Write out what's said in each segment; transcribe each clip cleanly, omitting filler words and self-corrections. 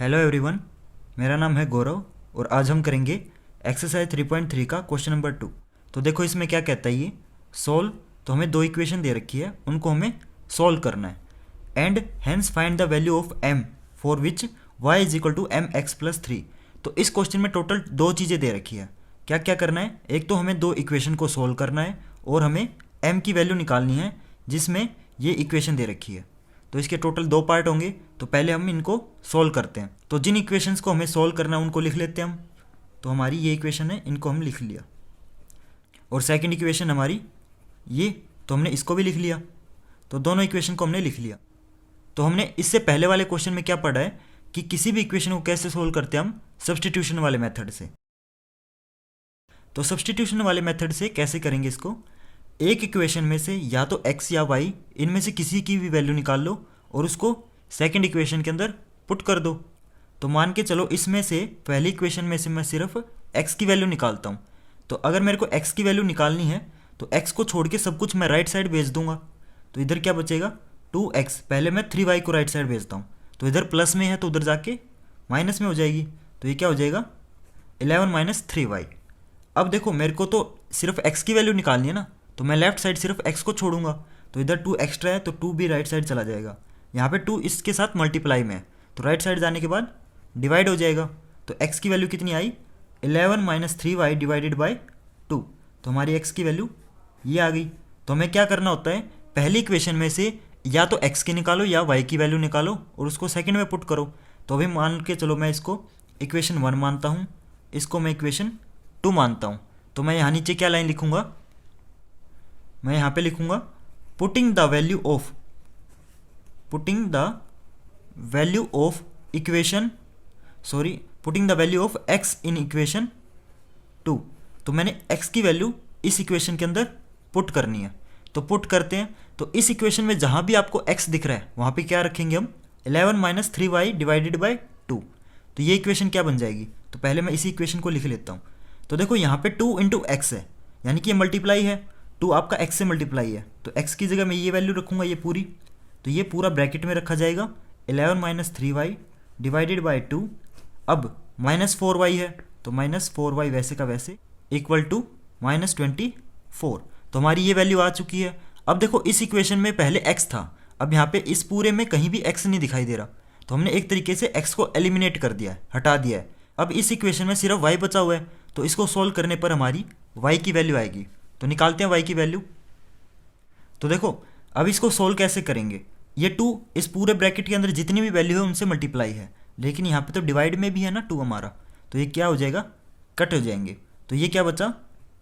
Hello everyone, मेरा नाम है गौरव और आज हम करेंगे एक्सरसाइज 3.3 का क्वेश्चन नंबर 2। तो देखो इसमें क्या कहता है ये सोल्व। तो हमें दो इक्वेशन दे रखी है, उनको हमें सोल्व करना है। And hence find the value of m for which y is equal to M X plus 3। तो इस क्वेश्चन में टोटल दो चीज़ें दे रखी है। क्या क्या करना है, एक तो हमें दो इक्वेशन को सोल्व करना है और हमें m की वैल्यू निकालनी है जिसमें ये इक्वेशन दे रखी है। तो इसके टोटल दो पार्ट होंगे। तो पहले हम इनको सोल्व करते हैं। तो जिन इक्वेशंस को हमें सोल्व करना है उनको लिख लेते हैं हम। तो हमारी ये इक्वेशन है, इनको हम लिख लिया। और सेकंड इक्वेशन हमारी ये, तो हमने इसको भी लिख लिया। तो दोनों इक्वेशन को हमने लिख लिया। तो हमने इससे पहले वाले क्वेश्चन में क्या पढ़ा है कि किसी भी इक्वेशन को कैसे सोल्व करते हैं हम, सब्स्टिट्यूशन वाले मेथड से। तो सब्स्टिट्यूशन वाले मेथड से कैसे करेंगे इसको, एक इक्वेशन में से या तो x या y इनमें से किसी की भी वैल्यू निकाल लो और उसको सेकंड इक्वेशन के अंदर पुट कर दो। तो मान के चलो इसमें से पहली इक्वेशन में से मैं सिर्फ x की वैल्यू निकालता हूँ। तो अगर मेरे को x की वैल्यू निकालनी है तो x को छोड़ के सब कुछ मैं राइट साइड भेज दूंगा। तो इधर क्या बचेगा 2x, पहले मैं 3y को राइट साइड भेजता हूँ। तो इधर प्लस में है तो उधर जाके माइनस में हो जाएगी। तो ये क्या हो जाएगा 11 माइनस 3y। अब देखो मेरे को तो सिर्फ x की वैल्यू निकालनी है ना, तो मैं लेफ्ट साइड सिर्फ x को छोड़ूंगा। तो इधर 2 एक्स्ट्रा है तो 2 भी राइट साइड चला जाएगा। यहाँ पे 2 इसके साथ मल्टीप्लाई में है तो राइट साइड जाने के बाद डिवाइड हो जाएगा। तो x की वैल्यू कितनी आई 11 माइनस 3y डिवाइडेड बाई 2। तो हमारी x की वैल्यू ये आ गई। तो हमें क्या करना होता है, पहली इक्वेशन में से या तो x की निकालो या y की वैल्यू निकालो और उसको सेकंड में पुट करो। तो अभी मान के चलो मैं इसको इक्वेशन 1 मानता हूँ, इसको मैं इक्वेशन 2 मानता हूँ। तो मैं यहाँ नीचे क्या लाइन लिखूँगा, मैं यहाँ पे लिखूँगा putting the value of equation putting the value of x in equation 2। तो मैंने x की वैल्यू इस इक्वेशन के अंदर पुट करनी है। तो पुट करते हैं। तो इस इक्वेशन में जहाँ भी आपको x दिख रहा है वहाँ पे क्या रखेंगे हम 11 माइनस 3y डिवाइडेड बाई 2। तो ये इक्वेशन क्या बन जाएगी, तो पहले मैं इसी इक्वेशन को लिख लेता हूँ। तो देखो यहाँ पे 2 इंटू एक्स है, यानी कि ये मल्टीप्लाई है, 2 आपका x से मल्टीप्लाई है। तो x की जगह मैं ये वैल्यू रखूँगा, ये पूरी। तो ये पूरा ब्रैकेट में रखा जाएगा 11 माइनस 3y डिवाइडेड बाई 2। अब माइनस 4y है तो माइनस 4y वैसे का वैसे इक्वल टू माइनस 24। तो हमारी ये वैल्यू आ चुकी है। अब देखो इस इक्वेशन में पहले x था, अब यहाँ पे इस पूरे में कहीं भी x नहीं दिखाई दे रहा। तो हमने एक तरीके से x को एलिमिनेट कर दिया है, हटा दिया है। अब इस इक्वेशन में सिर्फ y बचा हुआ है। तो इसको सोल्व करने पर हमारी y की वैल्यू आएगी। तो निकालते हैं y की वैल्यू। तो देखो अब इसको सोल्व कैसे करेंगे, ये 2 इस पूरे ब्रैकेट के अंदर जितनी भी वैल्यू है उनसे मल्टीप्लाई है, लेकिन यहाँ पे तो डिवाइड में भी है ना 2 हमारा। तो ये क्या हो जाएगा, कट हो जाएंगे। तो ये क्या बचा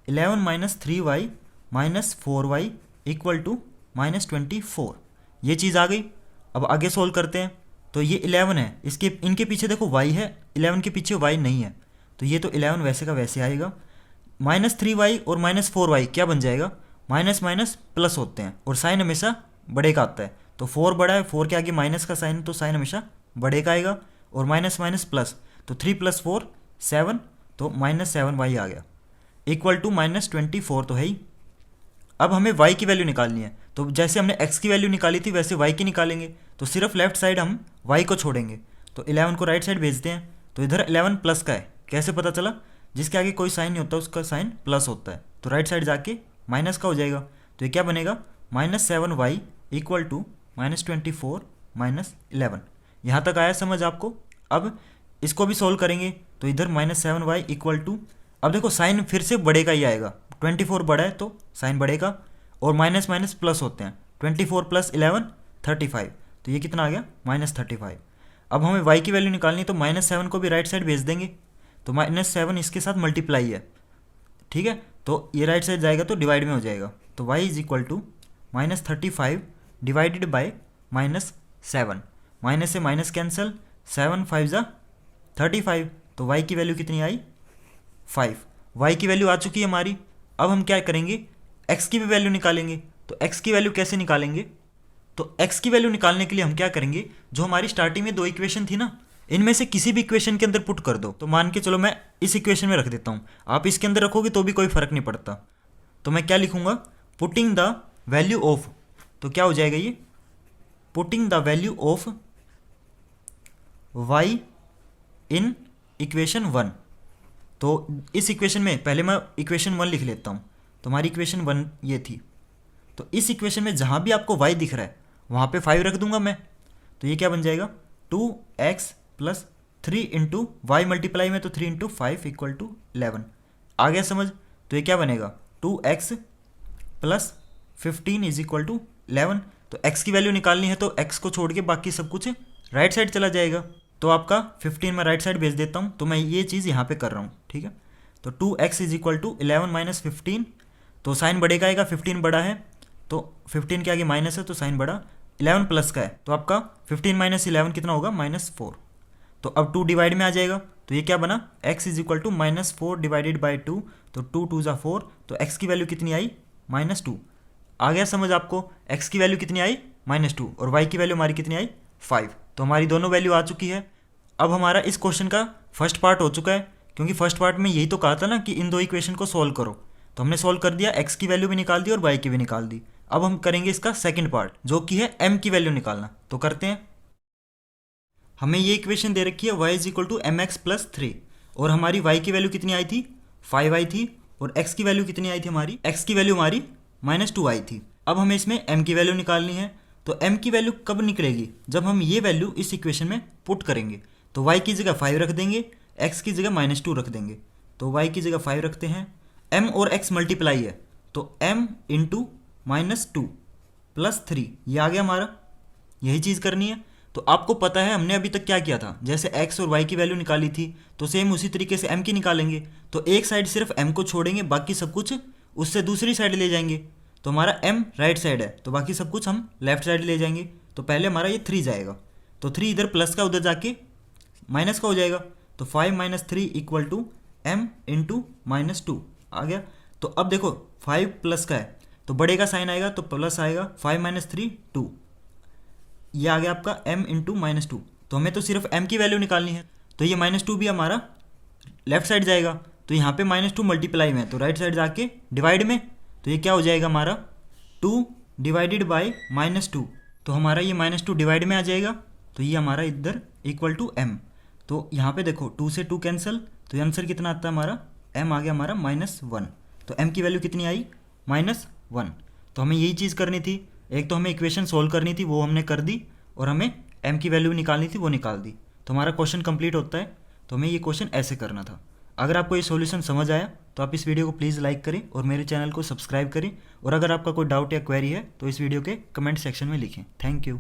11 minus 3y minus 4y equal to minus 24। ये चीज़ आ गई। अब आगे सोल्व करते हैं। तो ये 11 है, इसके इनके पीछे देखो y है, 11 के पीछे y नहीं है। तो ये तो 11 वैसे का वैसे आएगा। माइनस 3y और माइनस 4y क्या बन जाएगा, माइनस माइनस प्लस होते हैं और साइन हमेशा बड़े का आता है। तो 4 बड़ा है, 4 के आगे माइनस का साइन, तो साइन हमेशा बड़े का आएगा। और माइनस माइनस प्लस, तो 3 प्लस 4 7, तो माइनस 7y आ गया इक्वल टू माइनस 24 तो है ही। अब हमें y की वैल्यू निकालनी है। तो जैसे हमने x की वैल्यू निकाली थी वैसे y की निकालेंगे। तो सिर्फ लेफ्ट साइड हम y को छोड़ेंगे। तो 11 को राइट साइड भेजते हैं। तो इधर 11 प्लस का है, कैसे पता चला, जिसके आगे कोई साइन नहीं होता उसका साइन प्लस होता है। तो राइट साइड जाके माइनस का हो जाएगा। तो ये क्या बनेगा minus 7y equal to minus 24 minus 11। यहाँ तक आया समझ आपको। अब इसको भी सोल्व करेंगे। तो इधर माइनस 7y इक्वल टू, अब देखो साइन फिर से बड़े का ही आएगा, 24 बड़ा है तो साइन बढ़ेगा और माइनस माइनस प्लस होते हैं। 24 प्लस 11 35। तो ये कितना आ गया माइनस 35। अब हमें y की वैल्यू निकालनी है तो माइनस 7 को भी राइट साइड भेज देंगे। तो माइनस 7 इसके साथ मल्टीप्लाई है, ठीक है। तो ये राइट साइड जाएगा तो डिवाइड में हो जाएगा। तो y is equal to minus 35 divided by minus 7। Minus से माइनस कैंसिल, 7 5 जा 35। तो y की वैल्यू कितनी आई 5। y की वैल्यू आ चुकी है हमारी। अब हम क्या करेंगे, x की भी वैल्यू निकालेंगे। तो x की वैल्यू कैसे निकालेंगे, तो x की वैल्यू निकालने के लिए हम क्या करेंगे, जो हमारी स्टार्टिंग में दो इक्वेशन थी ना, इनमें से किसी भी इक्वेशन के अंदर पुट कर दो। तो मान के चलो मैं इस इक्वेशन में रख देता हूँ, आप इसके अंदर रखोगे तो भी कोई फर्क नहीं पड़ता। तो मैं क्या लिखूंगा, पुटिंग द वैल्यू ऑफ, तो क्या हो जाएगा ये, putting the value of y in equation 1। तो इस इक्वेशन में पहले मैं इक्वेशन 1 लिख लेता हूँ। तो हमारी इक्वेशन 1 ये थी। तो इस इक्वेशन में जहाँ भी आपको y दिख रहा है वहाँ पे 5 रख दूंगा मैं। तो ये क्या बन जाएगा 2x plus 3 into Y multiply में, तो 3 इंटू 5 इक्वल टू 11। आ गया समझ? तो ये क्या बनेगा 2x plus 15 is equal to 11। तो x की वैल्यू निकालनी है तो x को छोड़ के बाकी सब कुछ राइट साइड चला जाएगा। तो आपका 15 मैं राइट साइड भेज देता हूँ। तो मैं ये चीज़ यहाँ पे कर रहा हूँ, ठीक है। तो 2x is equal to 11 minus 15। तो साइन बढ़ेगा आएगा, 15 बड़ा है तो 15 के आगे माइनस है तो साइन बढ़ा। 11 प्लस का है तो आपका 15 माइनस 11 कितना होगा -4। तो अब 2 डिवाइड में आ जाएगा। तो ये क्या बना x is equal to -4 divided by 2। तो 2 2 ज़ा 4। तो x की वैल्यू कितनी आई -2। आ गया समझ आपको? x की वैल्यू कितनी आई -2 और y की वैल्यू हमारी कितनी आई 5। तो हमारी दोनों वैल्यू आ चुकी है। अब हमारा इस क्वेश्चन का फर्स्ट पार्ट हो चुका है, क्योंकि फर्स्ट पार्ट में यही तो कहा था ना कि इन दो इक्वेशन को सोल्व करो। तो हमने सोल्व कर दिया, x की वैल्यू भी निकाल दी और y की भी निकाल दी। अब हम करेंगे इसका सेकंड पार्ट, जो कि है m की वैल्यू निकालना। तो करते हैं। हमें ये इक्वेशन दे रखी है y is equal to mx plus 3 और हमारी y की वैल्यू कितनी आई थी 5 आई थी और x की वैल्यू कितनी आई थी हमारी, x की वैल्यू हमारी -2 आई थी। अब हमें इसमें m की वैल्यू निकालनी है। तो m की वैल्यू कब निकलेगी, जब हम ये वैल्यू इस इक्वेशन में पुट करेंगे। तो y की जगह 5 रख देंगे, x की जगह -2 रख देंगे। तो y की जगह 5 रखते हैं। m और x मल्टीप्लाई है तो m इंटू -2 प्लस 3 ये आ गया हमारा। यही चीज़ करनी है। तो आपको पता है हमने अभी तक क्या किया था, जैसे x और y की वैल्यू निकाली थी तो सेम उसी तरीके से m की निकालेंगे। तो एक साइड सिर्फ m को छोड़ेंगे, बाकी सब कुछ उससे दूसरी साइड ले जाएंगे। तो हमारा m राइट साइड है तो बाकी सब कुछ हम लेफ्ट साइड ले जाएंगे। तो पहले हमारा ये 3 जाएगा, तो 3 इधर प्लस का उधर जाके माइनस का हो जाएगा। तो 5 minus 3 equal to m into -2 आ गया। तो अब देखो 5 प्लस का है तो बड़े का साइन आएगा तो प्लस आएगा, 5 माइनस 3 2, ये आ गया आपका m इंटू -2। तो हमें तो सिर्फ m की वैल्यू निकालनी है। तो ये -2 भी हमारा लेफ्ट साइड जाएगा। तो यहाँ पे -2 मल्टीप्लाई में है तो राइट साइड जाके डिवाइड में। तो ये क्या हो जाएगा हमारा 2 डिवाइडेड बाई -2। तो हमारा ये -2 डिवाइड में आ जाएगा। तो ये हमारा इधर इक्वल टू m। तो यहाँ पे देखो 2 से 2 कैंसिल, तो ये आंसर कितना आता है हमारा, m आ गया हमारा -1। तो m की वैल्यू कितनी आई -1। तो हमें यही चीज़ करनी थी। एक तो हमें इक्वेशन सोल्व करनी थी वो हमने कर दी और हमें m की वैल्यू निकालनी थी वो निकाल दी। तो हमारा क्वेश्चन कंप्लीट होता है। तो हमें ये क्वेश्चन ऐसे करना था। अगर आपको ये सॉल्यूशन समझ आया तो आप इस वीडियो को प्लीज़ लाइक करें और मेरे चैनल को सब्सक्राइब करें। और अगर आपका कोई डाउट या क्वेरी है तो इस वीडियो के कमेंट सेक्शन में लिखें। Thank you.